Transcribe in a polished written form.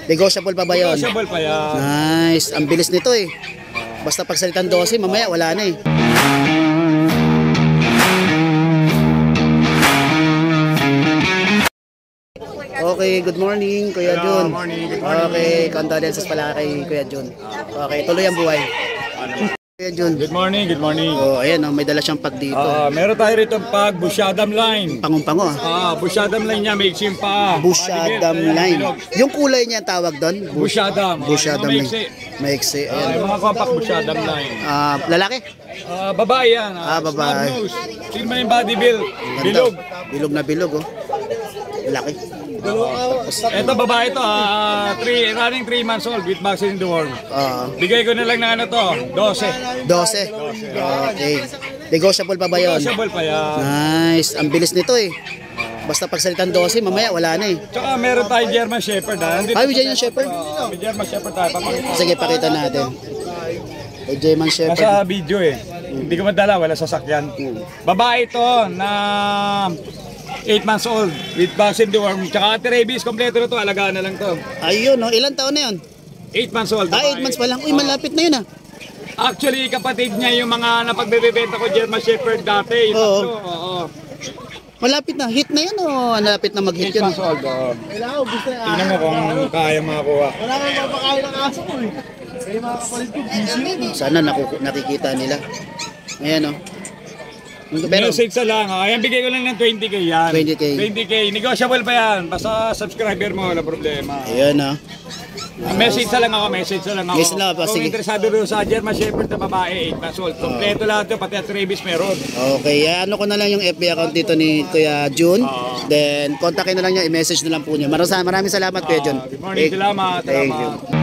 Negotiable pa ba yun? Negotiable pa yan. Nice. Ang bilis nito eh. Basta pagsalitan 12, mamaya wala na eh. Okay, good morning Kuya Jun. Morning, good morning. Okay, condolences pala kay Kuya Jun. Okay, tuloy ang buhay. Kuya Jun. Good morning, good morning. Oh, ayan, may dala siyang pag dito. Meron tayo rito pag Busyadam line. Pangung-pango ah. Busyadam line niya, may iksim pa. Busyadam line. Yung kulay niya tawag doon? Busyadam. Busyadam line. Maiksi. Maiksi. Yung mga compact Busyadam line. Lalaki? Babae yan. Babae. Snub nose. Sino man yung body build? Bilog. Bilog na bilog oh. Laki. Ito babae to, running 3 months old with vaccine in the worm. Bigay ko na lang ng ano to, 12. 12? Okay. Negotiable pa ba yun? Negotiable pa yan. Nice. Ang bilis nito eh. Basta pagsalitan 12, mamaya wala na eh. Tsaka meron tayo German Shepherd ha. Ay, may German Shepherd? May German Shepherd tayo. Sige, pakita natin. May German Shepherd. Nasa video eh. Hindi ko madala, wala sasakyan. Babae ito na 8 months old with vaccine deworm. Tsaka anti-rabies, kompleto na to. Alagaan na lang to. Ayun oh, ilan taon na yun? 8 months old. 8 months pa lang. Uy, malapit na yun ah. Actually, kapatid niya yung mga napagbebenta ko German Shepherd dati. Oo. Malapit na. Hit na yun o malapit na mag-hit 8 yun? months old. Tingnan mo kung kaya makakuha. Wala kang mapakain ng aso ko eh. Kaya mga kapalit ko, busy. Sana nakikita nila. Ayan oh. Pero 6 lang. Ayan, bigay ko lang ng 20k yan. 20K. 20k. Negotiable pa yan. Basta subscriber mo, wala problema. Ayan oh. Message na lang ako. Message na lang ako. Message na ako, Kung sige. interesado rin sa German Shepherd na babae, 8 months old. Kompleto lahat yun, pati at rabies meron. Okay, ano ko na lang yung FB account dito ni Kuya Jun. Then, kontakin na lang niya, i-message na lang po niya. Maraming salamat Kuya Jun. Good morning, salamat. Thank you.